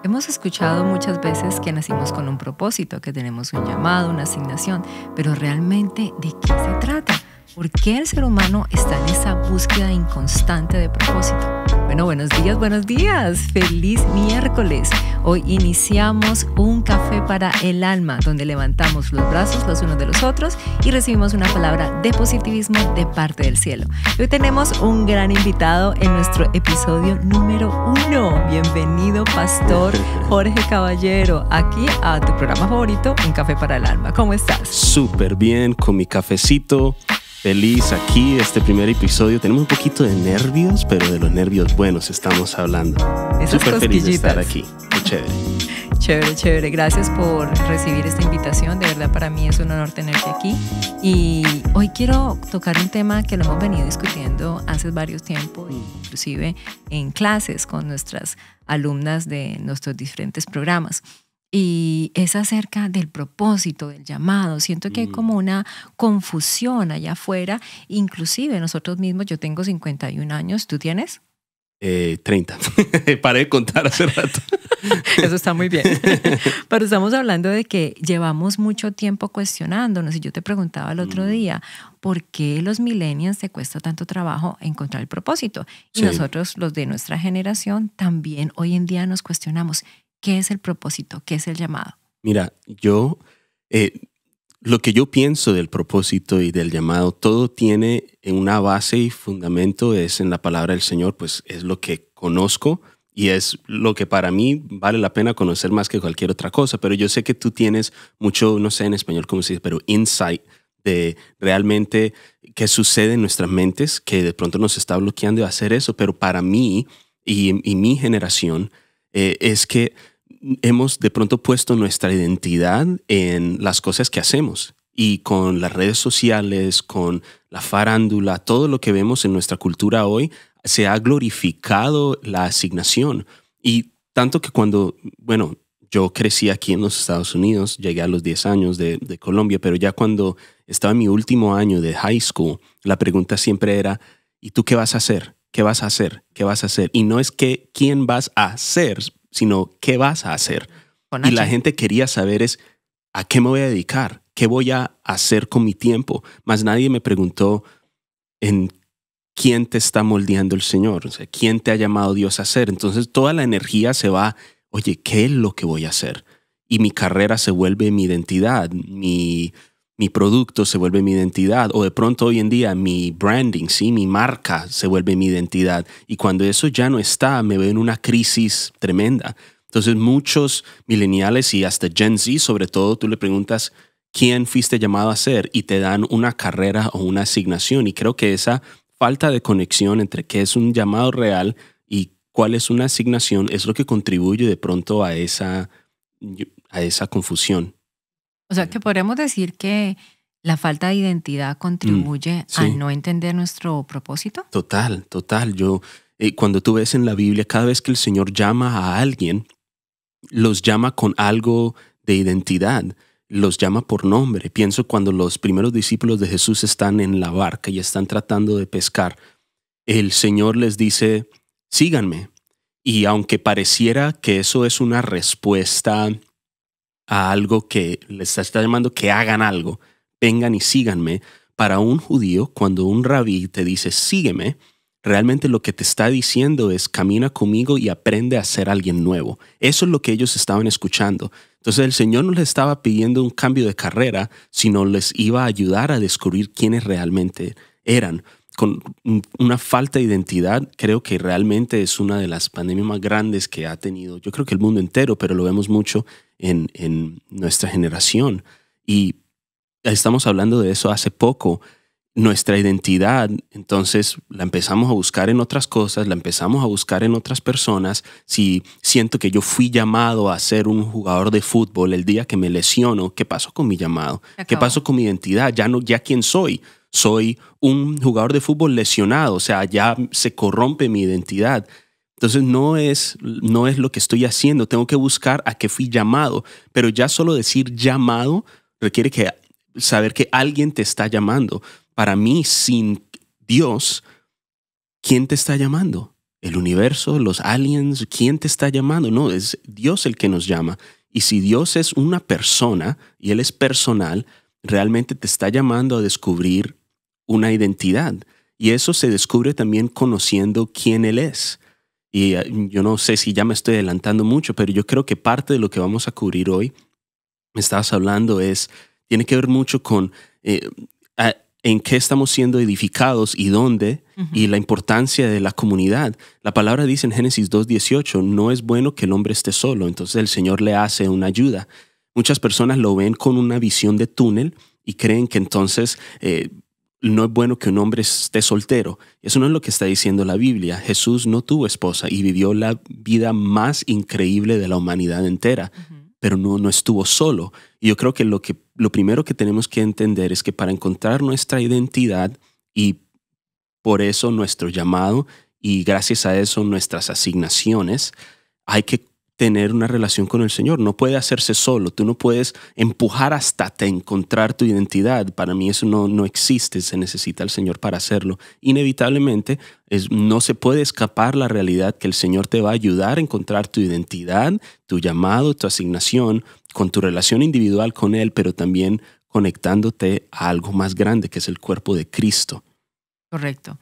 Hemos escuchado muchas veces que nacimos con un propósito, que tenemos un llamado, una asignación, pero realmente, ¿de qué se trata? ¿Por qué el ser humano está en esa búsqueda inconstante de propósito? Bueno, buenos días, feliz miércoles. Hoy iniciamos un café para el alma, donde levantamos los brazos los unos de los otros y recibimos una palabra de positivismo de parte del cielo. Hoy tenemos un gran invitado en nuestro episodio número 1. Bienvenido, Pastor Jorge Caballero, aquí a tu programa favorito, Un Café para el Alma. ¿Cómo estás? Súper bien, con mi cafecito. Feliz aquí, este primer episodio. Tenemos un poquito de nervios, pero de los nervios buenos estamos hablando. Súper feliz de estar aquí. Muy chévere. Chévere. Gracias por recibir esta invitación. De verdad, para mí es un honor tenerte aquí. Y hoy quiero tocar un tema que lo hemos venido discutiendo hace varios tiempos, inclusive en clases con nuestras alumnas de nuestros diferentes programas. Y es acerca del propósito, del llamado. Siento que hay como una confusión allá afuera. Inclusive nosotros mismos, yo tengo 51 años, ¿tú tienes? 30. Paré de contar hace rato. Eso está muy bien. Pero estamos hablando de que llevamos mucho tiempo cuestionándonos. Y yo te preguntaba el otro día, ¿por qué los millennials te cuesta tanto trabajo encontrar el propósito? Y Sí. nosotros, los de nuestra generación, también hoy en día nos cuestionamos, ¿qué es el propósito? ¿Qué es el llamado? Mira, lo que yo pienso del propósito y del llamado, todo tiene una base y fundamento, es en la palabra del Señor, pues es lo que conozco y es lo que para mí vale la pena conocer más que cualquier otra cosa. Pero yo sé que tú tienes mucho, no sé en español cómo se dice, pero insight de realmente qué sucede en nuestras mentes, que de pronto nos está bloqueando de hacer eso. Pero para mí y mi generación es que hemos de pronto puesto nuestra identidad en las cosas que hacemos, y con las redes sociales, con la farándula, todo lo que vemos en nuestra cultura hoy, se ha glorificado la asignación. Y tanto que yo crecí aquí en los Estados Unidos, llegué a los 10 años de Colombia, pero ya cuando estaba en mi último año de high school, la pregunta siempre era, ¿y tú qué vas a hacer? ¿Qué vas a hacer? ¿Qué vas a hacer? Y no es que quién vas a hacer, sino qué vas a hacer. Y la gente quería saber es a qué me voy a dedicar, qué voy a hacer con mi tiempo. Más nadie me preguntó en quién te está moldeando el Señor, o sea, quién te ha llamado Dios a hacer. Entonces toda la energía se va, oye, ¿qué es lo que voy a hacer? Y mi carrera se vuelve mi identidad, mi producto se vuelve mi identidad, o de pronto hoy en día mi branding, ¿sí? Mi marca se vuelve mi identidad. Y cuando eso ya no está, me veo en una crisis tremenda. Entonces muchos millennials y hasta Gen Z, sobre todo, tú le preguntas quién fuiste llamado a ser y te dan una carrera o una asignación. Y creo que esa falta de conexión entre qué es un llamado real y cuál es una asignación es lo que contribuye de pronto a esa confusión. O sea, que podríamos decir que la falta de identidad contribuye sí. a no entender nuestro propósito. Total. Cuando tú ves en la Biblia, cada vez que el Señor llama a alguien, los llama con algo de identidad, los llama por nombre. Pienso cuando los primeros discípulos de Jesús están en la barca y están tratando de pescar, el Señor les dice, síganme. Y aunque pareciera que eso es una respuesta a algo que les está llamando que hagan algo, vengan y síganme, para un judío, cuando un rabí te dice sígueme, realmente lo que te está diciendo es camina conmigo y aprende a ser alguien nuevo. Eso es lo que ellos estaban escuchando. Entonces el Señor no les estaba pidiendo un cambio de carrera, sino les iba a ayudar a descubrir quiénes realmente eran. Con una falta de identidad, creo que realmente es una de las pandemias más grandes que ha tenido, yo creo que el mundo entero, pero lo vemos mucho en nuestra generación. Y estamos hablando de eso hace poco. Nuestra identidad, entonces la empezamos a buscar en otras cosas, la empezamos a buscar en otras personas. Si siento que yo fui llamado a ser un jugador de fútbol, el día que me lesiono, ¿qué pasó con mi llamado? ¿Qué pasó con mi identidad? Ya quién soy. Soy un jugador de fútbol lesionado, o sea, ya se corrompe mi identidad. Entonces no es lo que estoy haciendo, tengo que buscar a qué fui llamado. Pero ya solo decir llamado requiere saber que alguien te está llamando. Para mí, sin Dios, ¿quién te está llamando? ¿El universo? ¿Los aliens? ¿Quién te está llamando? No, es Dios el que nos llama. Y si Dios es una persona y Él es personal, realmente te está llamando a descubrir una identidad. Y eso se descubre también conociendo quién Él es. Y yo no sé si ya me estoy adelantando mucho, pero yo creo que parte de lo que vamos a cubrir hoy, me estabas hablando, tiene que ver mucho con en qué estamos siendo edificados y dónde, y la importancia de la comunidad. La palabra dice en Génesis 2:18, no es bueno que el hombre esté solo, entonces el Señor le hace una ayuda. Muchas personas lo ven con una visión de túnel y creen que entonces no es bueno que un hombre esté soltero. Eso no es lo que está diciendo la Biblia. Jesús no tuvo esposa y vivió la vida más increíble de la humanidad entera, pero no estuvo solo. Y yo creo que lo primero que tenemos que entender es que para encontrar nuestra identidad y por eso nuestro llamado y gracias a eso nuestras asignaciones, hay que tener una relación con el Señor. No puede hacerse solo. Tú no puedes empujar hasta encontrar tu identidad. Para mí eso no existe. Se necesita el Señor para hacerlo. Inevitablemente no se puede escapar la realidad que el Señor te va a ayudar a encontrar tu identidad, tu llamado, tu asignación, con tu relación individual con Él, pero también conectándote a algo más grande que es el cuerpo de Cristo. Correcto.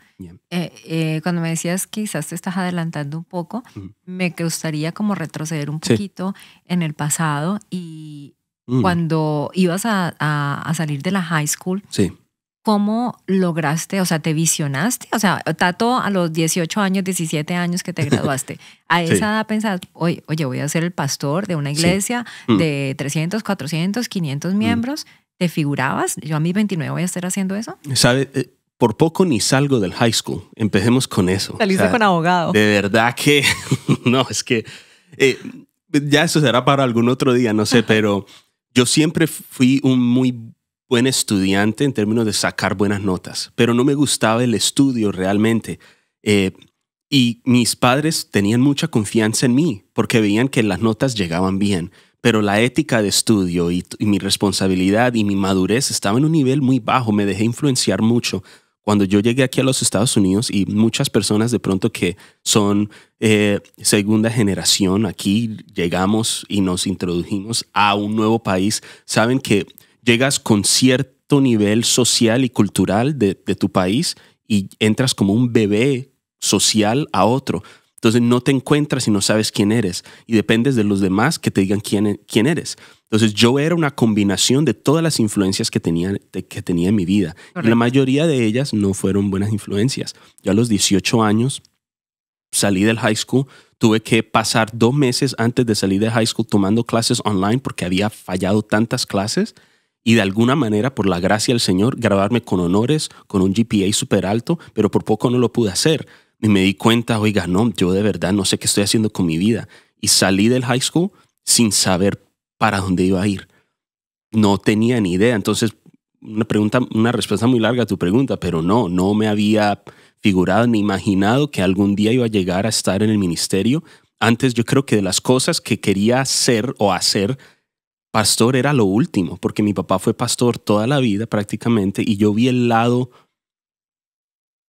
Cuando me decías que quizás te estás adelantando un poco, me gustaría como retroceder un poquito en el pasado y cuando ibas a salir de la high school, ¿cómo lograste, o sea, te visionaste? O sea, Tato, a los 18 años, 17 años que te graduaste, a esa edad pensabas, oye, voy a ser el pastor de una iglesia de 300, 400, 500 miembros. ¿Te figurabas? Yo a mis 29 voy a estar haciendo eso. ¿Sabes? Por poco ni salgo del high school. Empecemos con eso. Saliste con abogado. De verdad que no, es que ya eso será para algún otro día, no sé, pero yo siempre fui un muy buen estudiante en términos de sacar buenas notas, pero no me gustaba el estudio realmente. Y mis padres tenían mucha confianza en mí porque veían que las notas llegaban bien, pero la ética de estudio y mi responsabilidad y mi madurez estaba en un nivel muy bajo. Me dejé influenciar mucho. Cuando yo llegué aquí a los Estados Unidos y muchas personas de pronto que son segunda generación, aquí llegamos y nos introdujimos a un nuevo país, saben que llegas con cierto nivel social y cultural de tu país y entras como un bebé social a otro. Entonces no te encuentras y no sabes quién eres y dependes de los demás que te digan quién eres. Entonces yo era una combinación de todas las influencias que tenía en mi vida. Correcto. Y la mayoría de ellas no fueron buenas influencias. Yo a los 18 años salí del high school. Tuve que pasar 2 meses antes de salir de high school tomando clases online porque había fallado tantas clases. Y de alguna manera, por la gracia del Señor, graduarme con honores, con un GPA súper alto, pero por poco no lo pude hacer. Y me di cuenta, oiga, no, yo de verdad no sé qué estoy haciendo con mi vida. Y salí del high school sin saber para dónde iba a ir. No tenía ni idea. Entonces, una respuesta muy larga a tu pregunta, pero no me había figurado ni imaginado que algún día iba a llegar a estar en el ministerio. Antes yo creo que de las cosas que quería hacer, pastor era lo último, porque mi papá fue pastor toda la vida prácticamente y yo vi el lado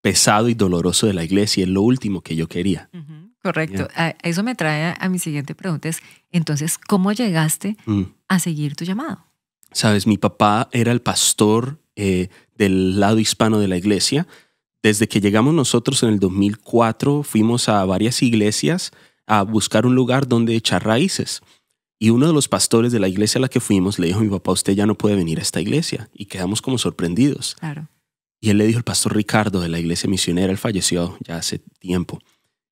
pesado y doloroso de la iglesia, es lo último que yo quería. Correcto. Eso me trae a mi siguiente pregunta, es, entonces, ¿cómo llegaste a seguir tu llamado? Sabes, mi papá era el pastor del lado hispano de la iglesia. Desde que llegamos nosotros en el 2004, fuimos a varias iglesias a buscar un lugar donde echar raíces. Y uno de los pastores de la iglesia a la que fuimos le dijo a mi papá, usted ya no puede venir a esta iglesia. Y quedamos como sorprendidos. Claro. Y él le dijo al pastor Ricardo de la iglesia misionera, él falleció ya hace tiempo.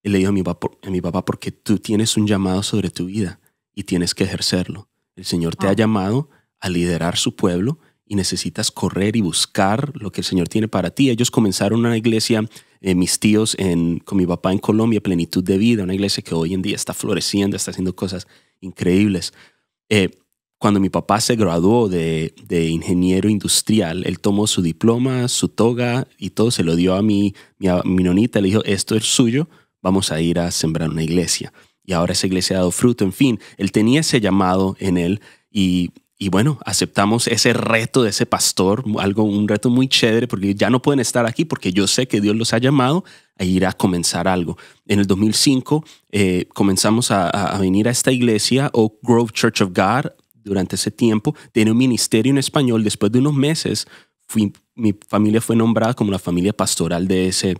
Él le dijo a mi papá, porque tú tienes un llamado sobre tu vida y tienes que ejercerlo. El Señor te ha llamado a liderar su pueblo y necesitas correr y buscar lo que el Señor tiene para ti. Ellos comenzaron una iglesia, mis tíos con mi papá en Colombia, Plenitud de Vida, una iglesia que hoy en día está floreciendo, está haciendo cosas increíbles. Cuando mi papá se graduó de ingeniero industrial, él tomó su diploma, su toga y todo, se lo dio a mi nonita, le dijo, esto es suyo, vamos a ir a sembrar una iglesia. Y ahora esa iglesia ha dado fruto. En fin, él tenía ese llamado en él y Y bueno, aceptamos ese reto de ese pastor, un reto muy chévere, porque ya no pueden estar aquí porque yo sé que Dios los ha llamado a ir a comenzar algo. En el 2005 comenzamos a venir a esta iglesia, Oak Grove Church of God. Durante ese tiempo tenía un ministerio en español. Después de unos meses, mi familia fue nombrada como la familia pastoral de ese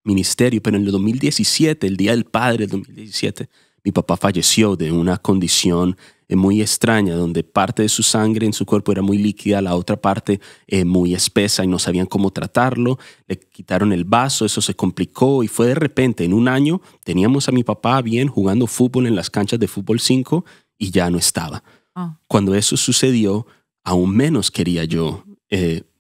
ministerio. Pero en el 2017, el Día del Padre del 2017, mi papá falleció de una condición muy extraña, donde parte de su sangre en su cuerpo era muy líquida, la otra parte muy espesa y no sabían cómo tratarlo. Le quitaron el vaso, eso se complicó y fue de repente. En un año teníamos a mi papá bien jugando fútbol en las canchas de fútbol 5 y ya no estaba. Oh. Cuando eso sucedió, aún menos quería yo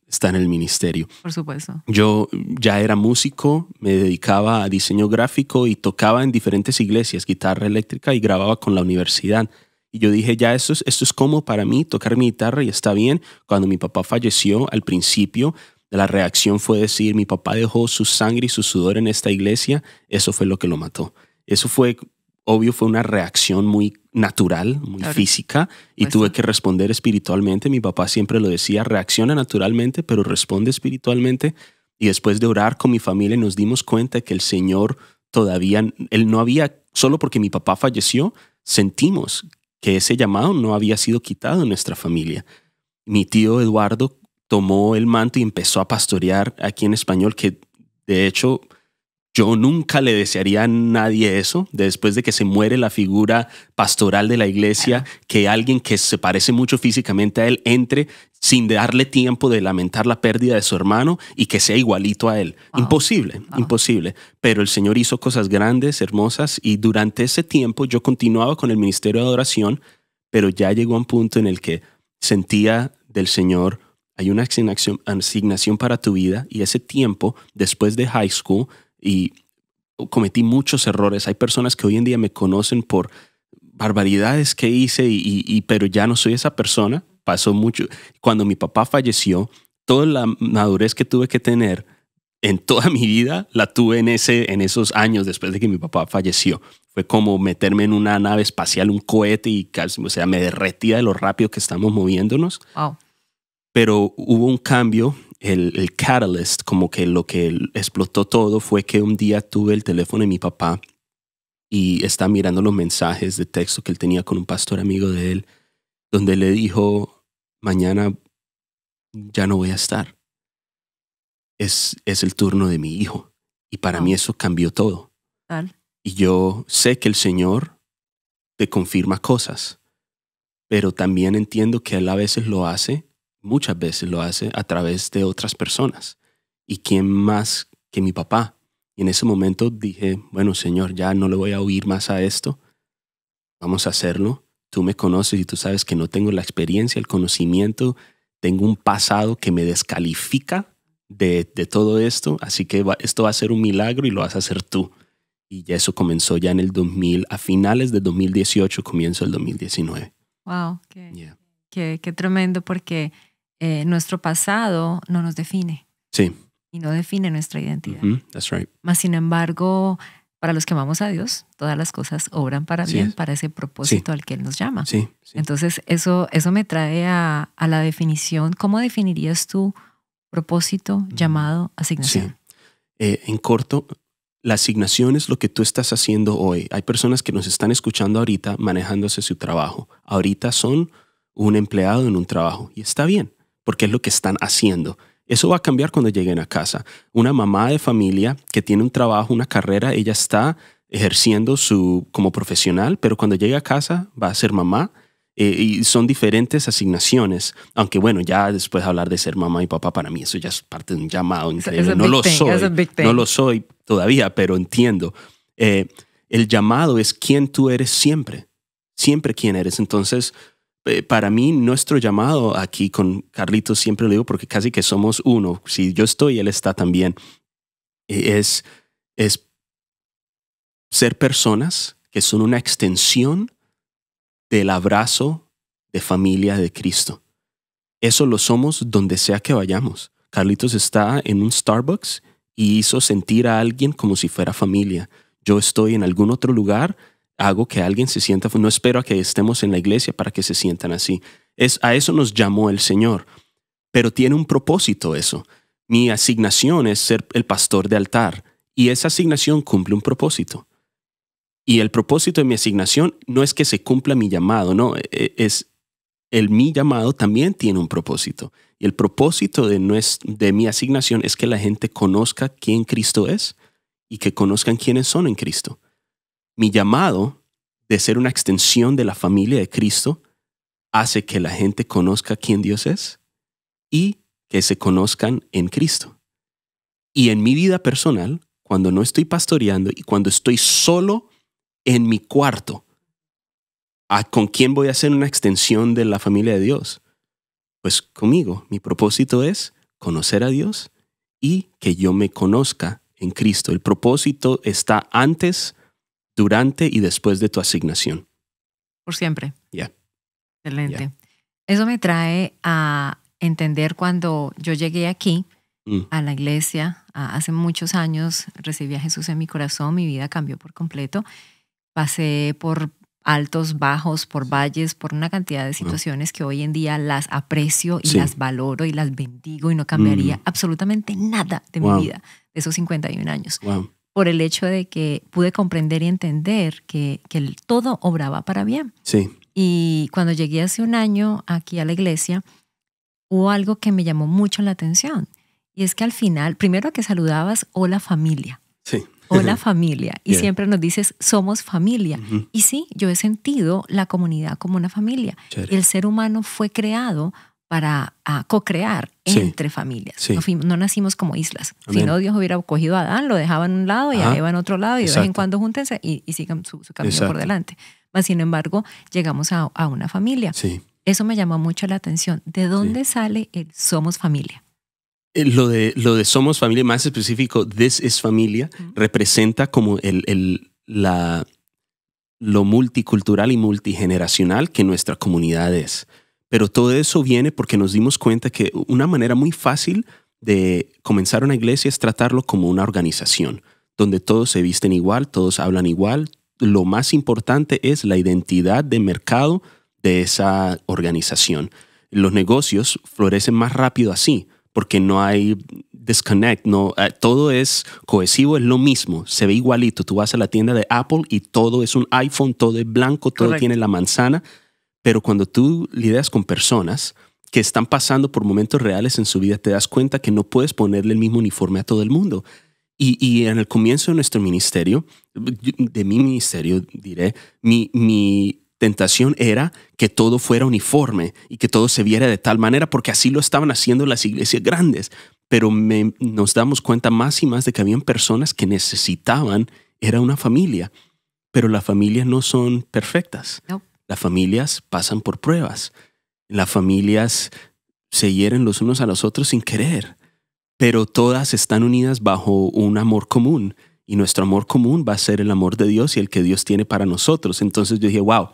estar en el ministerio. Por supuesto. Yo ya era músico, me dedicaba a diseño gráfico y tocaba en diferentes iglesias, guitarra eléctrica y grababa con la universidad. Y yo dije, ya esto es cómodo para mí, tocar mi guitarra y está bien. Cuando mi papá falleció, al principio, la reacción fue decir, mi papá dejó su sangre y su sudor en esta iglesia, eso fue lo que lo mató. Eso fue, obvio, fue una reacción muy natural, muy física, y tuve que responder espiritualmente. Mi papá siempre lo decía, reacciona naturalmente, pero responde espiritualmente. Y después de orar con mi familia nos dimos cuenta que el Señor todavía, Él no había, solo porque mi papá falleció, sentimos que ese llamado no había sido quitado en nuestra familia. Mi tío Eduardo tomó el manto y empezó a pastorear aquí en español, que de hecho yo nunca le desearía a nadie eso, después de que se muere la figura pastoral de la iglesia, que alguien que se parece mucho físicamente a él entre sin darle tiempo de lamentar la pérdida de su hermano y que sea igualito a él. Imposible, imposible. Pero el Señor hizo cosas grandes, hermosas, y durante ese tiempo yo continuaba con el ministerio de adoración, pero ya llegó a un punto en el que sentía del Señor, hay una asignación para tu vida, y ese tiempo, después de high school, y cometí muchos errores. Hay personas que hoy en día me conocen por barbaridades que hice, pero ya no soy esa persona. Pasó mucho. Cuando mi papá falleció, toda la madurez que tuve que tener en toda mi vida la tuve en esos años después de que mi papá falleció. Fue como meterme en una nave espacial, un cohete, y casi, o sea, me derretía de lo rápido que estamos moviéndonos. Wow. Pero hubo un cambio. El catalyst, como que lo que explotó todo, fue que un día tuve el teléfono de mi papá y estaba mirando los mensajes de texto que él tenía con un pastor amigo de él, donde le dijo, mañana ya no voy a estar. Es el turno de mi hijo. Y para mí eso cambió todo. Y yo sé que el Señor te confirma cosas, pero también entiendo que Él a veces lo hace, muchas veces lo hace a través de otras personas. ¿Y quién más que mi papá? Y en ese momento dije, bueno, Señor, ya no le voy a oír más a esto. Vamos a hacerlo. Tú me conoces y tú sabes que no tengo la experiencia, el conocimiento. Tengo un pasado que me descalifica de todo esto. Así que esto va a ser un milagro y lo vas a hacer tú. Y ya eso comenzó ya en el 2000, a finales del 2018, comienzo el 2019. Wow, qué tremendo, porque nuestro pasado no nos define. Sí. Y no define nuestra identidad. That's right. Mas, sin embargo, para los que amamos a Dios, todas las cosas obran para bien, para ese propósito al que Él nos llama. Sí. Entonces, eso me trae a la definición. ¿Cómo definirías tú propósito, llamado, asignación? Sí. En corto, la asignación es lo que tú estás haciendo hoy. Hay personas que nos están escuchando ahorita manejándose su trabajo. Ahorita son un empleado en un trabajo y está bien, porque es lo que están haciendo. Eso va a cambiar cuando lleguen a casa. Una mamá de familia que tiene un trabajo, una carrera, ella está ejerciendo como profesional, pero cuando llegue a casa va a ser mamá. Y son diferentes asignaciones. Aunque bueno, ya después de hablar de ser mamá y papá, para mí eso ya es parte de un llamado increíble. No lo soy todavía, pero entiendo. El llamado es quién tú eres siempre. Siempre quién eres. Entonces, para mí, nuestro llamado aquí con Carlitos, siempre lo digo porque casi que somos uno. Si yo estoy, él está también. Es ser personas que son una extensión del abrazo de familia de Cristo. Eso lo somos donde sea que vayamos. Carlitos está en un Starbucks y hizo sentir a alguien como si fuera familia. Yo estoy en algún otro lugar, hago que alguien se sienta. No espero a que estemos en la iglesia para que se sientan así. A eso nos llamó el Señor. Pero tiene un propósito eso. Mi asignación es ser el pastor de altar y esa asignación cumple un propósito. Y el propósito de mi asignación no es que se cumpla mi llamado, no, mi llamado también tiene un propósito. Y el propósito de mi asignación es que la gente conozca quién Cristo es y que conozcan quiénes son en Cristo. Mi llamado de ser una extensión de la familia de Cristo hace que la gente conozca quién Dios es y que se conozcan en Cristo. Y en mi vida personal, cuando no estoy pastoreando y cuando estoy solo en mi cuarto, ¿con quién voy a hacer una extensión de la familia de Dios? Pues conmigo. Mi propósito es conocer a Dios y que yo me conozca en Cristo. El propósito está antes, durante y después de tu asignación. Por siempre. Ya. Excelente. Yeah. Eso me trae a entender cuando yo llegué aquí a la iglesia, hace muchos años, recibí a Jesús en mi corazón, mi vida cambió por completo. Pasé por altos, bajos, por valles, por una cantidad de situaciones que hoy en día las aprecio y las valoro y las bendigo y no cambiaría absolutamente nada de mi vida de esos 51 años. Por el hecho de que pude comprender y entender que todo obraba para bien. Sí. Y cuando llegué hace un año aquí a la iglesia, hubo algo que me llamó mucho la atención. Y es que al final, primero que saludabas, hola familia. Sí. Hola familia. Y siempre nos dices, somos familia. Y sí, yo he sentido la comunidad como una familia. Y el ser humano fue creado para co-crear entre familias. No nacimos como islas. Si no, Dios hubiera cogido a Adán, lo dejaba en un lado y a Eva en otro lado y de vez en cuando júntense y sigan su camino por delante. Mas, sin embargo, llegamos a una familia. Sí. Eso me llamó mucho la atención. ¿De dónde sale el somos familia? Lo de somos familia, más específico, this is familia, representa como lo multicultural y multigeneracional que nuestra comunidad es. Pero todo eso viene porque nos dimos cuenta que una manera muy fácil de comenzar una iglesia es tratarlo como una organización, donde todos se visten igual, todos hablan igual. Lo más importante es la identidad de mercado de esa organización. Los negocios florecen más rápido así, porque no hay disconnect, todo es cohesivo, es lo mismo, se ve igualito. Tú vas a la tienda de Apple y todo es un iPhone, todo es blanco, todo Correcto. tiene la manzana. Pero cuando tú lidias con personas que están pasando por momentos reales en su vida, te das cuenta que no puedes ponerle el mismo uniforme a todo el mundo. Y en el comienzo de nuestro ministerio, de mi ministerio, diré, mi tentación era que todo fuera uniforme y que todo se viera de tal manera, porque así lo estaban haciendo las iglesias grandes. Pero nos damos cuenta más y más de que habían personas que necesitaban, era una familia. Pero las familias no son perfectas. No. Las familias pasan por pruebas. Las familias se hieren los unos a los otros sin querer. Pero todas están unidas bajo un amor común. Y nuestro amor común va a ser el amor de Dios y el que Dios tiene para nosotros. Entonces yo dije, wow,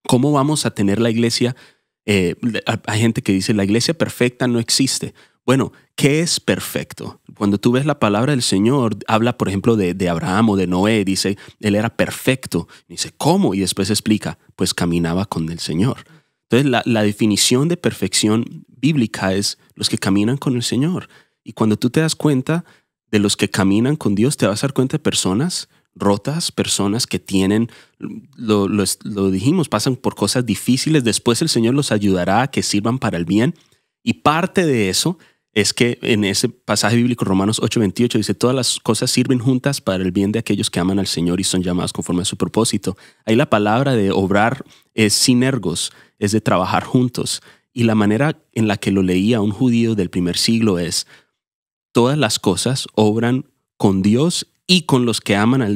¿cómo vamos a tener la iglesia? Hay gente que dice, la iglesia perfecta no existe. Bueno, ¿qué es perfecto? Cuando tú ves la palabra del Señor, habla, por ejemplo, de Abraham o de Noé, dice, él era perfecto. Dice, ¿cómo? Y después explica, pues caminaba con el Señor. Entonces, la definición de perfección bíblica es los que caminan con el Señor. Y cuando tú te das cuenta de los que caminan con Dios, te vas a dar cuenta de personas rotas, personas que tienen, lo dijimos, pasan por cosas difíciles. Después el Señor los ayudará a que sirvan para el bien. Y parte de eso es que en ese pasaje bíblico, Romanos 8:28, dice, todas las cosas sirven juntas para el bien de aquellos que aman al Señor y son llamados conforme a su propósito. Ahí la palabra de obrar es sinergos, es de trabajar juntos. Y la manera en la que lo leía un judío del primer siglo es, todas las cosas obran con Dios y con los que aman a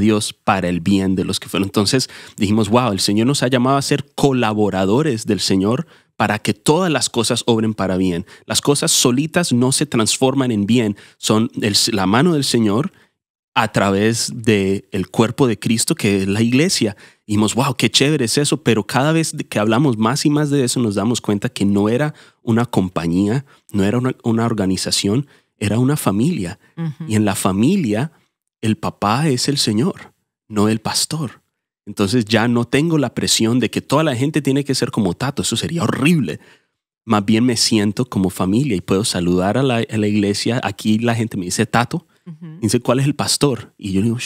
Dios para el bien de los que fueron. Entonces dijimos, wow, el Señor nos ha llamado a ser colaboradores del Señor para que todas las cosas obren para bien. Las cosas solitas no se transforman en bien, son la mano del Señor a través del cuerpo de Cristo, que es la iglesia. Y dijimos, wow, qué chévere es eso, pero cada vez que hablamos más y más de eso nos damos cuenta que no era una compañía, no era una organización, era una familia. Y en la familia el papá es el Señor, no el pastor. Entonces ya no tengo la presión de que toda la gente tiene que ser como Tato. Eso sería horrible. Más bien me siento como familia y puedo saludar a la iglesia. Aquí la gente me dice Tato. Dice, ¿cuál es el pastor? Y yo digo,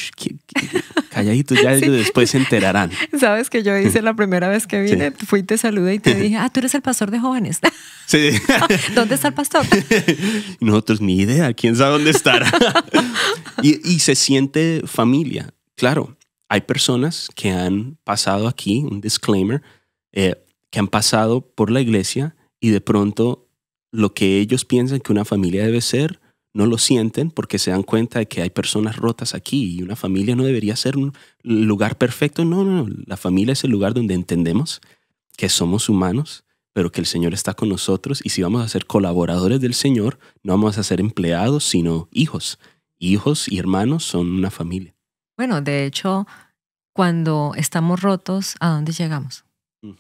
calladito, ya ellos después se enterarán. Sabes que yo hice la primera vez que vine, fui y te saludé y te dije, tú eres el pastor de jóvenes. Sí. ¿Dónde está el pastor? Nosotros ni idea, quién sabe dónde estará. y se siente familia. Claro, hay personas que han pasado aquí, un disclaimer, que han pasado por la iglesia y de pronto lo que ellos piensan que una familia debe ser, no lo sienten porque se dan cuenta de que hay personas rotas aquí y una familia no debería ser un lugar perfecto. No. La familia es el lugar donde entendemos que somos humanos, pero que el Señor está con nosotros y si vamos a ser colaboradores del Señor, no vamos a ser empleados, sino hijos. Hijos y hermanos son una familia. Bueno, de hecho, cuando estamos rotos, ¿a dónde llegamos? O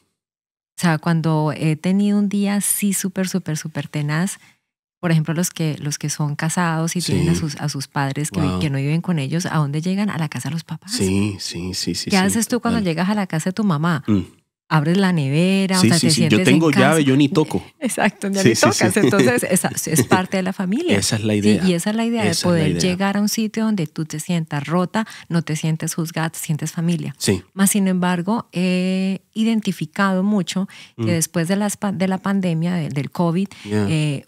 sea, cuando he tenido un día así súper tenaz, por ejemplo, los que son casados y tienen a sus padres que no viven con ellos, ¿a dónde llegan? A la casa de los papás. Sí. ¿Qué haces tú cuando llegas a la casa de tu mamá? Abres la nevera, sí, o sea, te sientes yo tengo en casa. llave, yo ni toco. Exacto, ni tocas. Entonces, es parte de la familia. Esa es la idea. Sí, y esa es la idea de poder llegar a un sitio donde tú te sientas rota, no te sientes juzgada, te sientes familia. Sí. Más sin embargo, he identificado mucho que después de la pandemia, del COVID,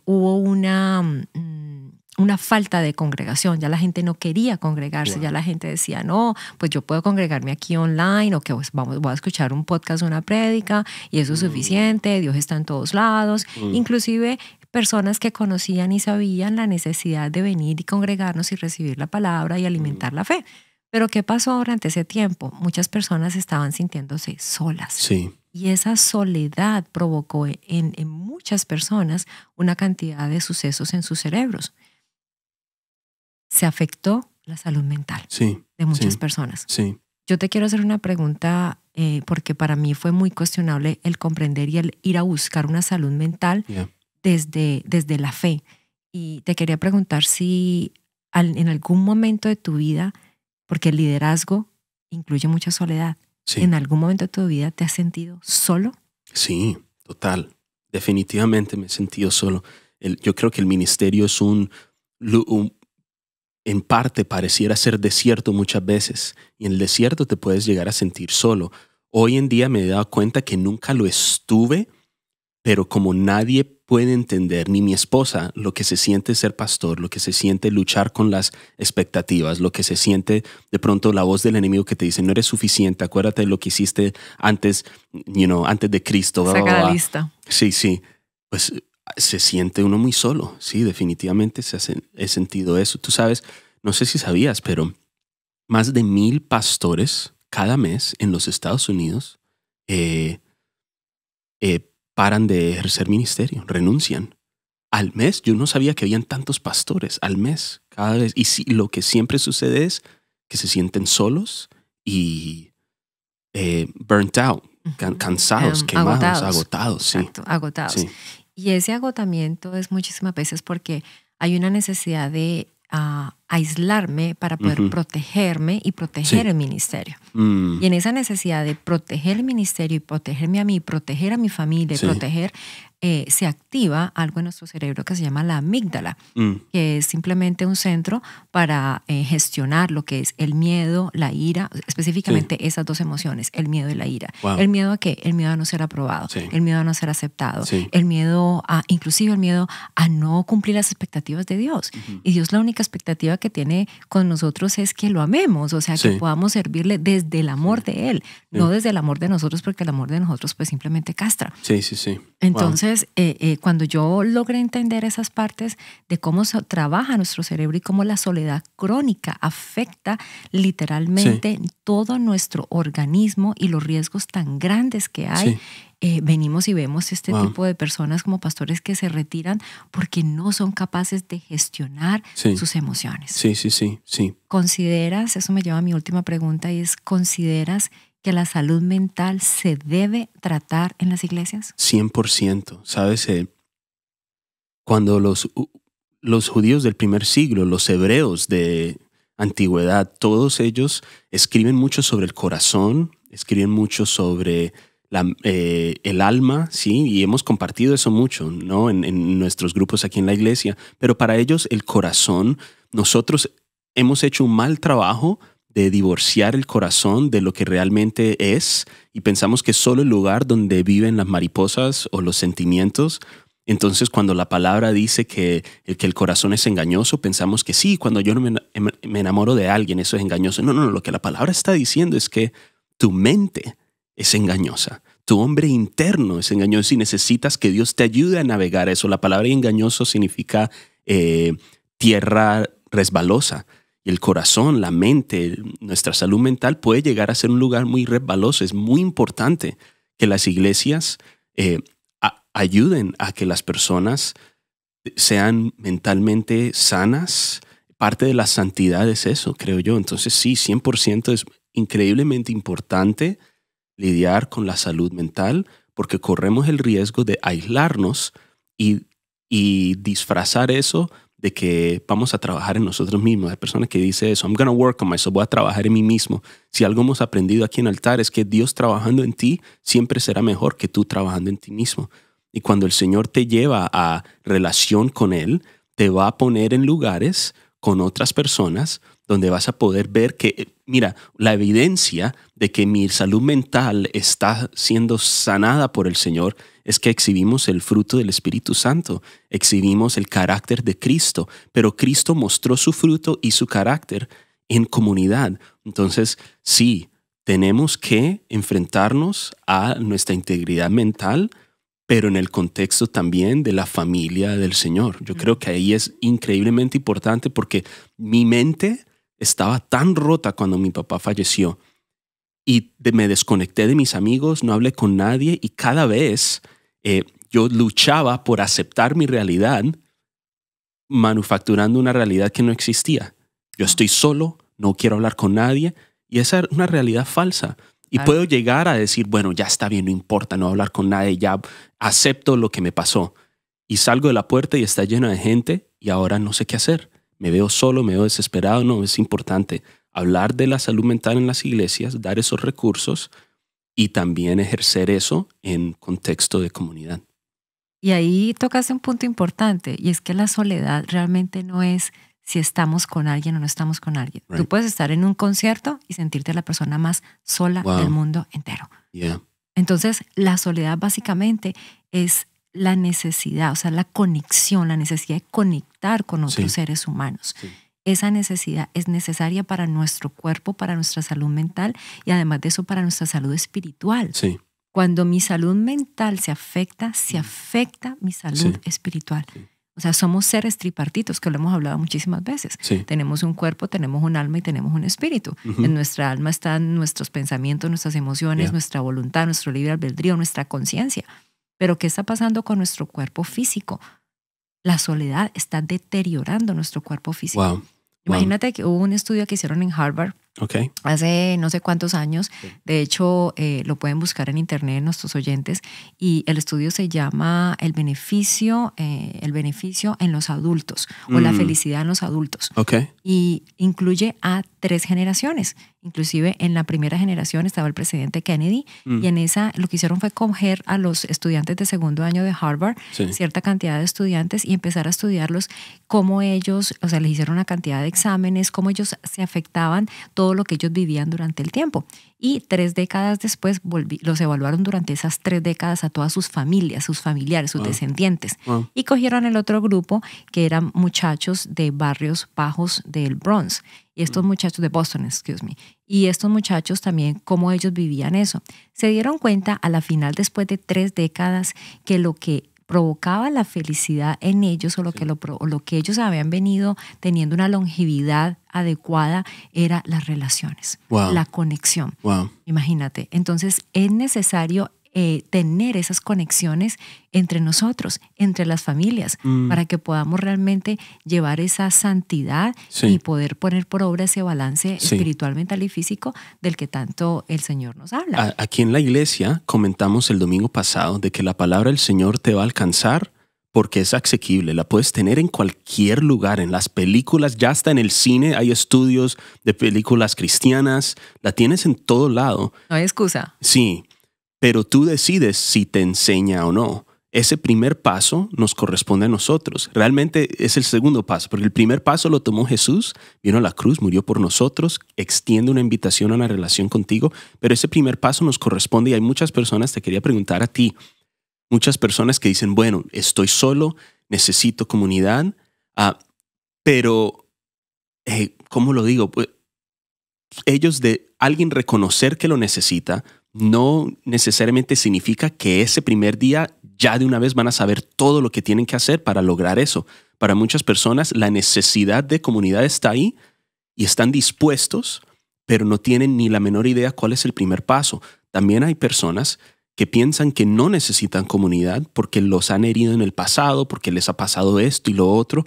hubo una falta de congregación. Ya la gente no quería congregarse, ya la gente decía, no, pues yo puedo congregarme aquí online o que pues voy a escuchar un podcast o una prédica y eso es suficiente, Dios está en todos lados. Inclusive personas que conocían y sabían la necesidad de venir y congregarnos y recibir la palabra y alimentar la fe. Pero ¿qué pasó durante ese tiempo? Muchas personas estaban sintiéndose solas. Sí. Y esa soledad provocó en muchas personas una cantidad de sucesos en sus cerebros. Se afectó la salud mental de muchas personas. Sí. Yo te quiero hacer una pregunta porque para mí fue muy cuestionable el comprender y el ir a buscar una salud mental desde la fe. Y te quería preguntar si en algún momento de tu vida, porque el liderazgo incluye mucha soledad, ¿en algún momento de tu vida te has sentido solo? Sí, total. Definitivamente me he sentido solo. Yo creo que el ministerio es en parte pareciera ser desierto muchas veces y en el desierto te puedes llegar a sentir solo. Hoy en día me he dado cuenta que nunca lo estuve, pero como nadie puede entender, ni mi esposa, lo que se siente ser pastor, lo que se siente luchar con las expectativas, lo que se siente de pronto la voz del enemigo que te dice no eres suficiente, acuérdate de lo que hiciste antes, antes de Cristo. Saca la lista. Sí. Pues se siente uno muy solo. Sí, definitivamente he sentido eso. Tú sabes, no sé si sabías, pero más de 1,000 pastores cada mes en los Estados Unidos paran de ejercer ministerio, renuncian. Al mes, yo no sabía que habían tantos pastores al mes, cada vez. Y lo que siempre sucede es que se sienten solos y burnt out, cansados, quemados, agotados. Exacto, agotados. Sí. Y ese agotamiento es muchísimas veces porque hay una necesidad de aislarme para poder protegerme y proteger el ministerio. Y en esa necesidad de proteger el ministerio y protegerme a mí, proteger a mi familia y proteger, se activa algo en nuestro cerebro que se llama la amígdala, que es simplemente un centro para gestionar lo que es el miedo, la ira, específicamente esas dos emociones, el miedo y la ira. Wow. ¿El miedo a qué? El miedo a no ser aprobado, el miedo a no ser aceptado, el miedo inclusive el miedo a no cumplir las expectativas de Dios. Y Dios, la única expectativa que tiene con nosotros es que lo amemos, o sea, que podamos servirle desde el amor de Él, no desde el amor de nosotros, porque el amor de nosotros pues simplemente castra. Sí. Entonces, cuando yo logré entender esas partes de cómo trabaja nuestro cerebro y cómo la soledad crónica afecta literalmente todo nuestro organismo y los riesgos tan grandes que hay, venimos y vemos este tipo de personas como pastores que se retiran porque no son capaces de gestionar sus emociones. Sí. ¿Consideras, eso me lleva a mi última pregunta, y es, ¿consideras que la salud mental se debe tratar en las iglesias? 100%. ¿Sabes? Cuando los judíos del primer siglo, los hebreos de antigüedad, todos ellos escriben mucho sobre el corazón escriben mucho sobre el alma, ¿sí? Y hemos compartido eso mucho, ¿no? En nuestros grupos aquí en la iglesia. Pero para ellos el corazón, nosotros hemos hecho un mal trabajo de divorciar el corazón de lo que realmente es y pensamos que es solo el lugar donde viven las mariposas o los sentimientos. Entonces, cuando la palabra dice que el corazón es engañoso, pensamos que sí, cuando yo me enamoro de alguien, eso es engañoso. No, lo que la palabra está diciendo es que tu mente es engañosa. Tu hombre interno es engañoso y necesitas que Dios te ayude a navegar eso. La palabra engañoso significa tierra resbalosa. Y el corazón, la mente, nuestra salud mental puede llegar a ser un lugar muy resbaloso. Es muy importante que las iglesias ayuden a que las personas sean mentalmente sanas. Parte de la santidad es eso, creo yo. Entonces sí, 100% es increíblemente importante lidiar con la salud mental porque corremos el riesgo de aislarnos y disfrazar eso de que vamos a trabajar en nosotros mismos. Hay personas que dicen eso, I'm going to work on myself, voy a trabajar en mí mismo. Si algo hemos aprendido aquí en Altar es que Dios trabajando en ti siempre será mejor que tú trabajando en ti mismo. Y cuando el Señor te lleva a relación con Él, te va a poner en lugares con otras personas donde vas a poder ver que, mira, la evidencia de que mi salud mental está siendo sanada por el Señor es que exhibimos el fruto del Espíritu Santo, exhibimos el carácter de Cristo, pero Cristo mostró su fruto y su carácter en comunidad. Entonces, sí, tenemos que enfrentarnos a nuestra integridad mental, pero en el contexto también de la familia del Señor. Yo creo que ahí es increíblemente importante porque mi mente estaba tan rota cuando mi papá falleció y me desconecté de mis amigos, no hablé con nadie y cada vez yo luchaba por aceptar mi realidad manufacturando una realidad que no existía. Yo estoy solo, no quiero hablar con nadie y esa es una realidad falsa. Y puedo llegar a decir, bueno, ya está bien, no importa, no voy a hablar con nadie, ya acepto lo que me pasó. Y salgo de la puerta y está llena de gente y ahora no sé qué hacer. Me veo solo, me veo desesperado. No, es importante hablar de la salud mental en las iglesias, dar esos recursos y también ejercer eso en contexto de comunidad. Y ahí tocas un punto importante y es que la soledad realmente no es si estamos con alguien o no estamos con alguien. Right. Tú puedes estar en un concierto y sentirte la persona más sola del mundo entero. Yeah. Entonces, la soledad básicamente es la necesidad, o sea, la conexión, la necesidad de conectar con otros seres humanos. Sí. Esa necesidad es necesaria para nuestro cuerpo, para nuestra salud mental y además de eso para nuestra salud espiritual. Sí. Cuando mi salud mental se afecta mi salud espiritual. Sí. O sea, somos seres tripartitos, que lo hemos hablado muchísimas veces. Sí. Tenemos un cuerpo, tenemos un alma y tenemos un espíritu. En nuestra alma están nuestros pensamientos, nuestras emociones, nuestra voluntad, nuestro libre albedrío, nuestra conciencia. Pero ¿qué está pasando con nuestro cuerpo físico? La soledad está deteriorando nuestro cuerpo físico. Wow. Imagínate que hubo un estudio que hicieron en Harvard hace no sé cuántos años. De hecho, lo pueden buscar en internet nuestros oyentes. Y el estudio se llama El beneficio en los adultos o la felicidad en los adultos. Y incluye a 3 generaciones. Inclusive en la primera generación estaba el presidente Kennedy y en esa lo que hicieron fue coger a los estudiantes de segundo año de Harvard, cierta cantidad de estudiantes y empezar a estudiarlos, cómo ellos, o sea, les hicieron una cantidad de exámenes, cómo ellos se afectaban, todo lo que ellos vivían durante el tiempo. Y 3 décadas después los evaluaron durante esas 3 décadas a todas sus familias, sus familiares, sus descendientes. Y cogieron el otro grupo que eran muchachos de barrios bajos del Bronx. Y estos muchachos de Boston, y estos muchachos también, cómo ellos vivían eso. Se dieron cuenta a la final, después de 3 décadas, que lo que provocaba la felicidad en ellos o lo que ellos habían venido teniendo una longevidad adecuada era las relaciones, la conexión. Imagínate. Entonces es necesario tener esas conexiones entre nosotros, entre las familias, para que podamos realmente llevar esa santidad y poder poner por obra ese balance espiritual, mental y físico del que tanto el Señor nos habla. Aquí en la iglesia comentamos el domingo pasado de que la palabra del Señor te va a alcanzar porque es asequible. La puedes tener en cualquier lugar, en las películas, ya está en el cine. Hay estudios de películas cristianas. La tienes en todo lado. No hay excusa. Sí, pero tú decides si te enseña o no. Ese primer paso nos corresponde a nosotros. Realmente es el segundo paso, porque el primer paso lo tomó Jesús, vino a la cruz, murió por nosotros, extiende una invitación a una relación contigo, pero ese primer paso nos corresponde y hay muchas personas, te quería preguntar a ti, muchas personas que dicen, bueno, estoy solo, necesito comunidad, pero, ¿cómo lo digo? Pues, ellos de alguien reconocer que lo necesita, no necesariamente significa que ese primer día ya de una vez van a saber todo lo que tienen que hacer para lograr eso. Para muchas personas la necesidad de comunidad está ahí y están dispuestos, pero no tienen ni la menor idea cuál es el primer paso. También hay personas que piensan que no necesitan comunidad porque los han herido en el pasado, porque les ha pasado esto y lo otro.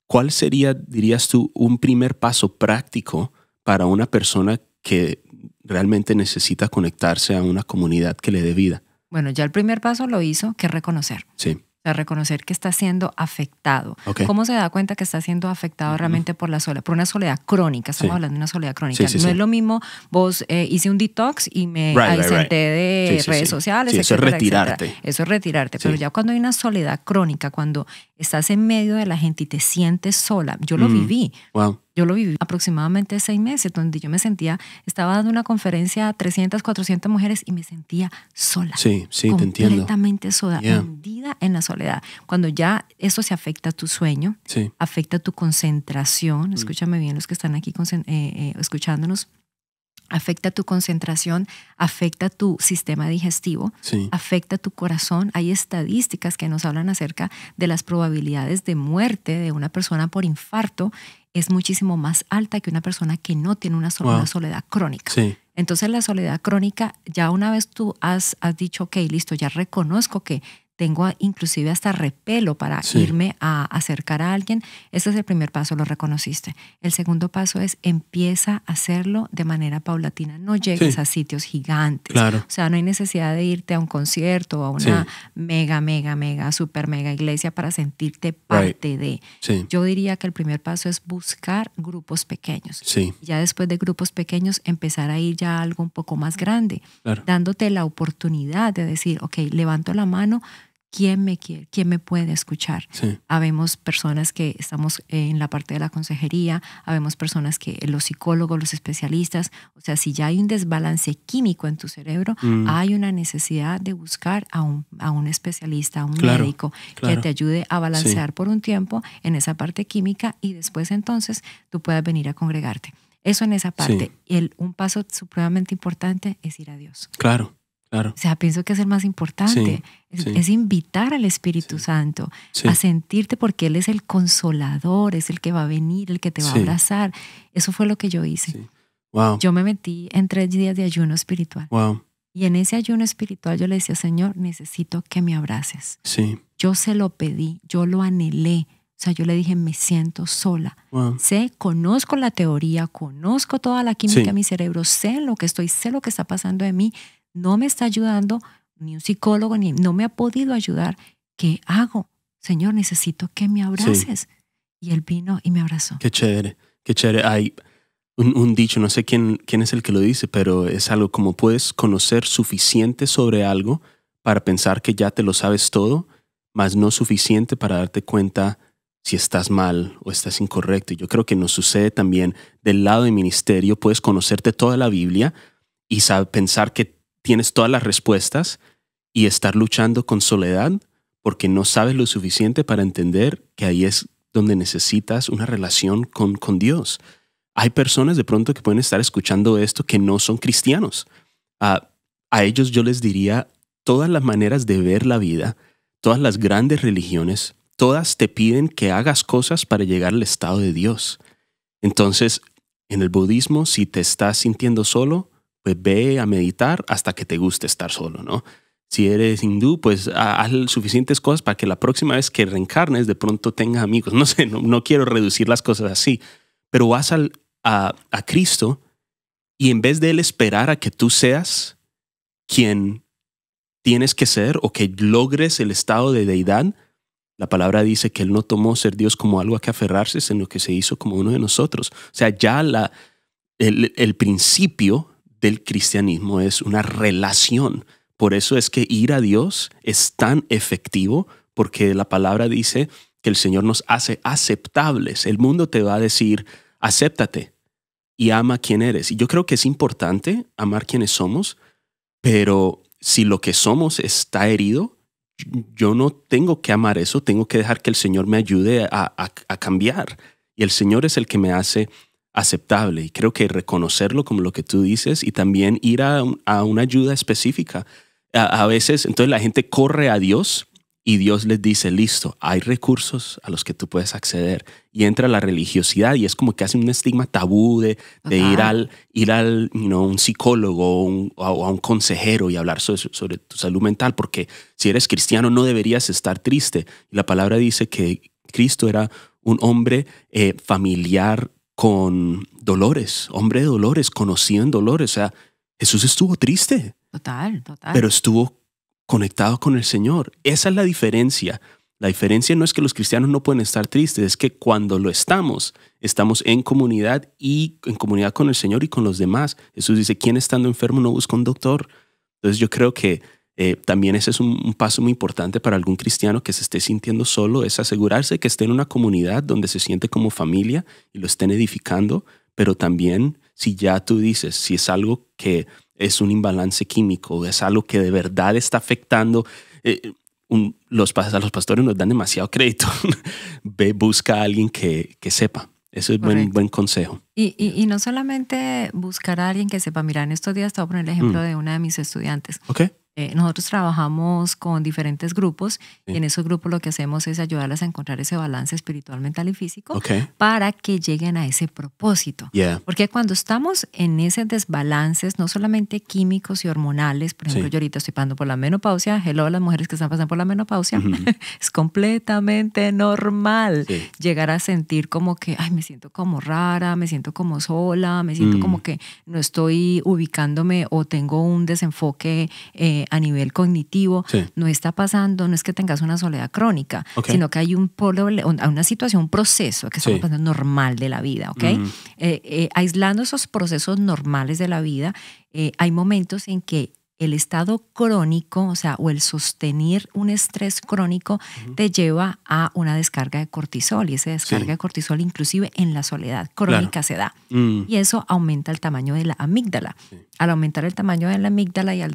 ¿Cuál sería, dirías tú, un primer paso práctico para una persona que realmente necesita conectarse a una comunidad que le dé vida? Bueno, ya el primer paso lo hizo, que es reconocer. Sí. O sea, reconocer que está siendo afectado. Okay. ¿Cómo se da cuenta que está siendo afectado realmente por la soledad? Por una soledad crónica. Estamos hablando de una soledad crónica. Sí. No es lo mismo, vos hice un detox y me ausenté de redes sociales. Sí, eso es retirarte. Etcétera. Eso es retirarte. Pero ya cuando hay una soledad crónica, cuando estás en medio de la gente y te sientes sola, yo lo viví. Wow. Yo lo viví aproximadamente 6 meses, donde yo me sentía, estaba dando una conferencia a 300, 400 mujeres y me sentía sola. Sí, te entiendo. Completamente sola, hundida en la soledad. Cuando ya eso se afecta a tu sueño, afecta a tu concentración, escúchame bien los que están aquí escuchándonos, afecta tu concentración, afecta tu sistema digestivo, afecta tu corazón. Hay estadísticas que nos hablan acerca de las probabilidades de muerte de una persona por infarto. Es muchísimo más alta que una persona que no tiene una soledad crónica. Entonces la soledad crónica, ya una vez tú has dicho, ok, listo, ya reconozco que tengo inclusive hasta repelo para irme a acercar a alguien. Ese es el primer paso, lo reconociste. El segundo paso es empieza a hacerlo de manera paulatina. No llegues a sitios gigantes. Claro. O sea, no hay necesidad de irte a un concierto o a una super mega iglesia para sentirte parte de. Yo diría que el primer paso es buscar grupos pequeños. Ya después de grupos pequeños, empezar a ir ya a algo un poco más grande, dándote la oportunidad de decir, ok, levanto la mano, ¿quién me quiere? ¿Quién me puede escuchar? Habemos personas que estamos en la parte de la consejería, habemos personas que los psicólogos, los especialistas, o sea, si ya hay un desbalance químico en tu cerebro, hay una necesidad de buscar a un especialista, a un médico que te ayude a balancear por un tiempo en esa parte química y después entonces tú puedas venir a congregarte. Eso en esa parte. Un paso supremamente importante es ir a Dios. Claro. O sea, pienso que es el más importante. Es invitar al Espíritu Santo a sentirte, porque Él es el consolador, es el que va a venir, el que te va a abrazar. Eso fue lo que yo hice. Wow. Yo me metí en 3 días de ayuno espiritual. Wow. Y en ese ayuno espiritual yo le decía, Señor, necesito que me abraces. Yo se lo pedí, yo lo anhelé. O sea, yo le dije, me siento sola. Conozco la teoría, conozco toda la química en mi cerebro, sé lo que está pasando en mí. No me está ayudando ni un psicólogo, no me ha podido ayudar. ¿Qué hago? Señor, necesito que me abraces. Y Él vino y me abrazó. Qué chévere, qué chévere. Hay un dicho, no sé quién es el que lo dice, pero es algo como puedes conocer suficiente sobre algo para pensar que ya te lo sabes todo, mas no suficiente para darte cuenta si estás mal o estás incorrecto. Y yo creo que nos sucede también del lado del ministerio. Puedes conocerte toda la Biblia y pensar que tienes todas las respuestas y estar luchando con soledad porque no sabes lo suficiente para entender que ahí es donde necesitas una relación con Dios. Hay personas de pronto que pueden estar escuchando esto que no son cristianos. A ellos yo les diría, todas las maneras de ver la vida, todas las grandes religiones, todas te piden que hagas cosas para llegar al estado de Dios. Entonces, en el budismo, si te estás sintiendo solo, pues ve a meditar hasta que te guste estar solo, ¿no? Si eres hindú, pues haz suficientes cosas para que la próxima vez que reencarnes de pronto tengas amigos. No sé, no quiero reducir las cosas así, pero vas a Cristo y en vez de Él esperar a que tú seas quien tienes que ser o que logres el estado de deidad, La palabra dice que Él no tomó ser Dios como algo a que aferrarse, sino que se hizo como uno de nosotros. O sea, ya el principio del cristianismo es una relación. Por eso es que ir a Dios es tan efectivo, porque la palabra dice que el Señor nos hace aceptables. El mundo te va a decir, acéptate y ama quien eres. Y yo creo que es importante amar quienes somos, pero si lo que somos está herido, yo no tengo que amar eso, tengo que dejar que el Señor me ayude a cambiar. Y el Señor es el que me hace aceptable. Y creo que reconocerlo como lo que tú dices y también ir a una ayuda específica. A veces, entonces la gente corre a Dios y Dios les dice, listo, hay recursos a los que tú puedes acceder. Y entra la religiosidad y es como que hace un estigma tabú de ir al un psicólogo o a un consejero y hablar sobre tu salud mental, porque si eres cristiano no deberías estar triste. Y la palabra dice que Cristo era un hombre familiar con dolores, hombre de dolores, conocido en dolores. O sea, Jesús estuvo triste. Total. Pero estuvo conectado con el Señor. Esa es la diferencia. La diferencia no es que los cristianos no pueden estar tristes, es que cuando lo estamos en comunidad y en comunidad con el Señor y con los demás. Jesús dice, ¿quién estando enfermo no busca un doctor? Entonces yo creo que también ese es un paso muy importante para algún cristiano que se esté sintiendo solo, es asegurarse que esté en una comunidad donde se siente como familia y lo estén edificando, pero también si ya tú dices, si es algo que es un imbalance químico, es algo que de verdad está afectando. Los pastores nos dan demasiado crédito. Busca a alguien que sepa. Eso es buen consejo. Y no solamente buscar a alguien que sepa. Mira, en estos días te voy a poner el ejemplo de una de mis estudiantes. Okay. Nosotros trabajamos con diferentes grupos y en esos grupos lo que hacemos es ayudarlas a encontrar ese balance espiritual, mental y físico para que lleguen a ese propósito. Porque cuando estamos en ese desbalances, no solamente químicos y hormonales, por ejemplo, yo ahorita estoy pasando por la menopausia, hello a las mujeres que están pasando por la menopausia, es completamente normal llegar a sentir como que, ay, me siento como rara, me siento como sola, me siento como que no estoy ubicándome o tengo un desenfoque a nivel cognitivo. No está pasando, no es que tengas una soledad crónica, sino que hay una situación, un proceso que está pasando normal de la vida, aislando esos procesos normales de la vida, hay momentos en que el estado crónico, o el sostener un estrés crónico te lleva a una descarga de cortisol y esa descarga de cortisol inclusive en la soledad crónica se da. Y eso aumenta el tamaño de la amígdala. Al aumentar el tamaño de la amígdala y al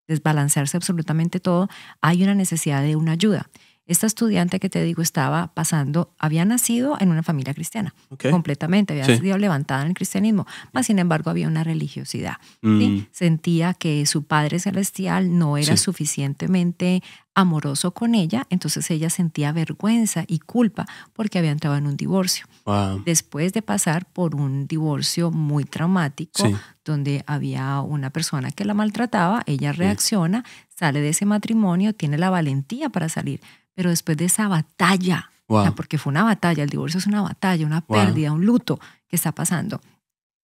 desbalancearse absolutamente todo, hay una necesidad de una ayuda. Esta estudiante que te digo había nacido en una familia cristiana, completamente, había sido levantada en el cristianismo, mas sin embargo había una religiosidad. ¿Sí? Sentía que su Padre Celestial no era suficientemente amoroso con ella, entonces ella sentía vergüenza y culpa porque había entrado en un divorcio. Después de pasar por un divorcio muy traumático, donde había una persona que la maltrataba, ella reacciona, sale de ese matrimonio, tiene la valentía para salir. Pero después de esa batalla, porque fue una batalla, el divorcio es una batalla, una pérdida, un luto que está pasando.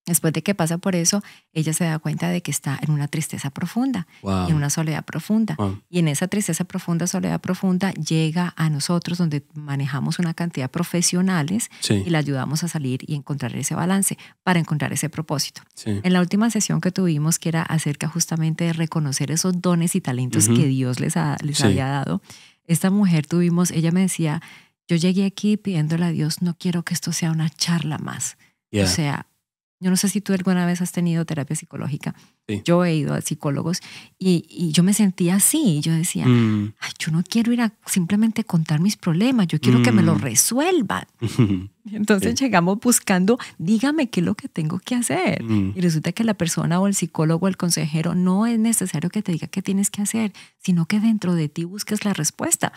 Después de que pasa por eso, ella se da cuenta de que está en una tristeza profunda, en una soledad profunda. Y en esa tristeza profunda, soledad profunda, llega a nosotros donde manejamos una cantidad de profesionales y la ayudamos a salir y encontrar ese balance para encontrar ese propósito. En la última sesión que tuvimos, que era acerca justamente de reconocer esos dones y talentos que Dios les había dado, esta mujer ella me decía, yo llegué aquí pidiéndole a Dios, no quiero que esto sea una charla más. O sea, yo no sé si tú alguna vez has tenido terapia psicológica. Yo he ido a psicólogos y yo me sentía así. Yo decía, ay, yo no quiero ir a simplemente contar mis problemas, yo quiero que me los resuelvan. Entonces llegamos buscando, dígame qué es lo que tengo que hacer. Y resulta que la persona o el psicólogo o el consejero no es necesario que te diga qué tienes que hacer, sino que dentro de ti busques la respuesta.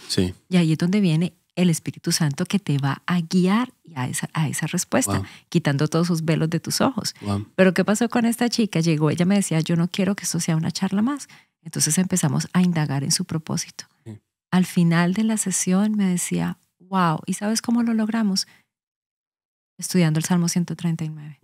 Y ahí es donde viene el Espíritu Santo que te va a guiar a esa respuesta, quitando todos sus velos de tus ojos. Pero ¿qué pasó con esta chica? Llegó, ella me decía, yo no quiero que esto sea una charla más. Entonces empezamos a indagar en su propósito. Al final de la sesión me decía, wow, ¿y sabes cómo lo logramos? Estudiando el Salmo 139.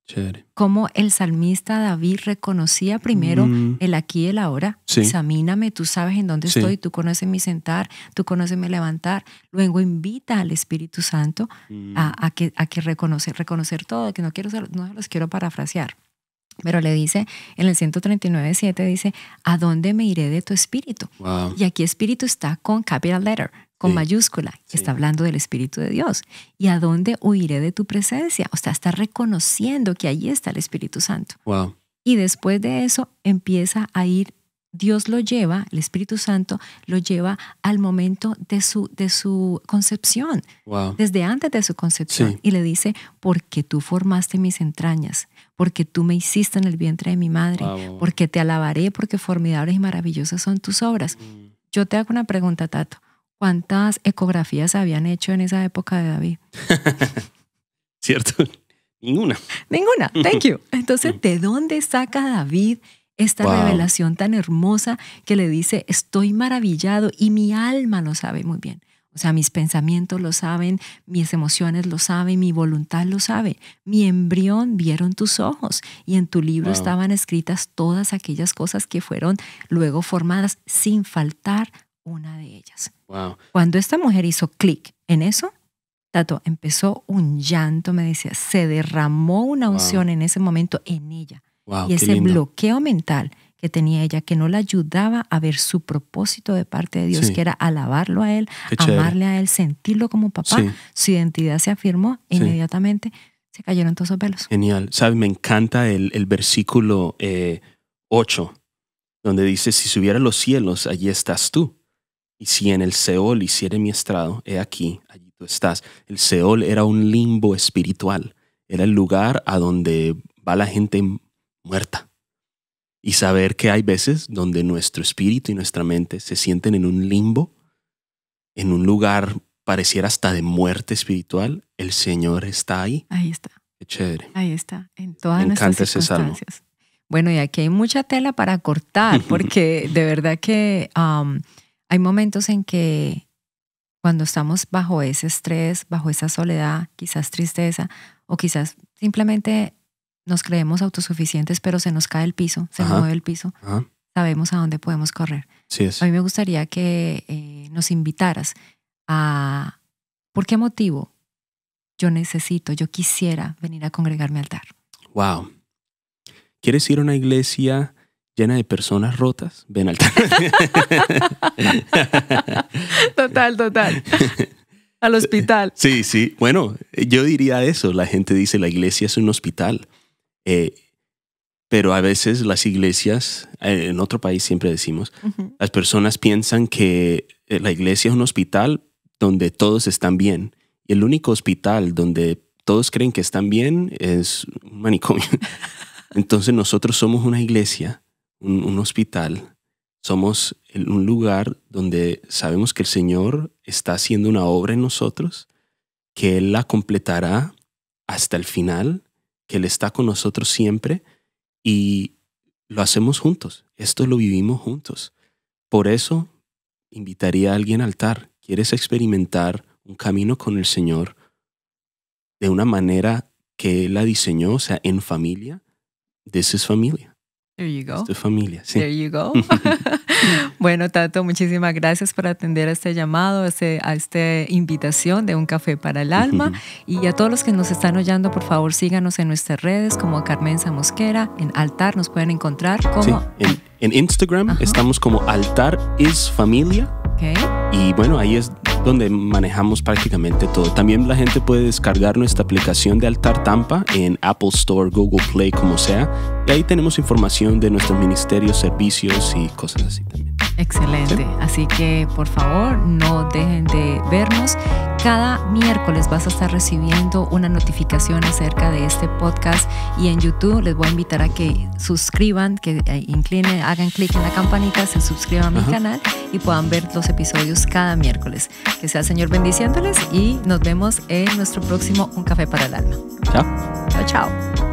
Chévere. Cómo el salmista David reconocía primero el aquí y el ahora. Sí. Examíname, tú sabes en dónde Sí. estoy, tú conoces mi sentar, tú conoces mi levantar. Luego invita al Espíritu Santo a que reconocer todo, que no los quiero parafrasear. Pero le dice, en el 139:7 dice, ¿a dónde me iré de tu espíritu? Wow. Y aquí espíritu está con capital letter, con Sí. mayúscula. Sí. Está hablando del Espíritu de Dios. ¿Y a dónde huiré de tu presencia? O sea, está reconociendo que ahí está el Espíritu Santo. Wow. Y después de eso empieza a ir, Dios lo lleva, el Espíritu Santo lo lleva al momento de su concepción, Wow. desde antes de su concepción. Sí. Y le dice, porque tú formaste mis entrañas, porque tú me hiciste en el vientre de mi madre, Wow. porque te alabaré, porque formidables y maravillosas son tus obras. Yo te hago una pregunta, Tato. ¿Cuántas ecografías habían hecho en esa época de David? ¿Cierto? Ninguna. Ninguna. Thank you. Entonces, ¿de dónde saca David esta Wow. revelación tan hermosa que le dice, estoy maravillado y mi alma lo sabe muy bien? O sea, mis pensamientos lo saben, mis emociones lo saben, mi voluntad lo sabe. Mi embrión vieron tus ojos y en tu libro Wow. estaban escritas todas aquellas cosas que fueron luego formadas sin faltar una de ellas. Wow. Cuando esta mujer hizo clic en eso, Tato, empezó un llanto, me decía, se derramó una unción en ese momento en ella. Wow. Y Qué ese lindo. bloqueo mental que tenía ella, que no la ayudaba a ver su propósito de parte de Dios, Sí. que era alabarlo a Él, Qué chévere. amarle a Él, sentirlo como papá, Sí. su identidad se afirmó e Sí. inmediatamente se cayeron todos esos velos. Genial. ¿Sabes? Me encanta el versículo 8, donde dice, si subiera a los cielos, allí estás tú. Y si en el Seol hiciere mi estrado, he aquí, allí tú estás. El Seol era un limbo espiritual. Era el lugar a donde va la gente muerta. Y saber que hay veces donde nuestro espíritu y nuestra mente se sienten en un limbo, en un lugar pareciera hasta de muerte espiritual, el Señor está ahí. Ahí está, Qué chévere. ahí está, en todas Me nuestras encanta ese salmo. circunstancias. Bueno, y aquí hay mucha tela para cortar, porque de verdad que hay momentos en que cuando estamos bajo ese estrés, bajo esa soledad, quizás tristeza, o quizás simplemente nos creemos autosuficientes, pero se nos cae el piso, se nos Ajá. mueve el piso, Ajá. sabemos a dónde podemos correr. Sí es. A mí me gustaría que nos invitaras a ¿por qué motivo yo quisiera venir a congregarme al altar? Wow. ¿Quieres ir a una iglesia llena de personas rotas? Ven al altar. Total. Al hospital. Sí, sí. Bueno, yo diría eso. La gente dice la iglesia es un hospital. Pero a veces las iglesias, en otro país siempre decimos, las personas piensan que la iglesia es un hospital donde todos están bien. Y el único hospital donde todos creen que están bien es un manicomio. Entonces nosotros somos una iglesia, un hospital. Somos un lugar donde sabemos que el Señor está haciendo una obra en nosotros, que Él la completará hasta el final, que Él está con nosotros siempre y lo hacemos juntos. Esto lo vivimos juntos. Por eso invitaría a alguien al altar. ¿Quieres experimentar un camino con el Señor de una manera que Él la diseñó, o sea, en familia? This is familia. There you go. Esto es familia, sí. There you go. Bueno, Tato, muchísimas gracias por atender a este llamado, a esta invitación de Un Café para el Alma. Y a todos los que nos están oyendo, por favor, síganos en nuestras redes como Carmenza Mosquera. En Altar nos pueden encontrar como... Sí, en Instagram estamos como Altar is Familia. Okay. Y bueno, ahí es donde manejamos prácticamente todo. También la gente puede descargar nuestra aplicación de Altar Tampa en Apple Store, Google Play, como sea. Y ahí tenemos información de nuestros ministerios, servicios y cosas así también. Excelente. ¿Sí? Así que, por favor, no dejen de vernos. Cada miércoles vas a estar recibiendo una notificación acerca de este podcast y en YouTube les voy a invitar a que suscriban, que hagan clic en la campanita, se suscriban a mi canal y puedan ver los episodios cada miércoles. Que sea el Señor bendiciéndoles y nos vemos en nuestro próximo Un Café para el Alma. Chao. Chao, chao.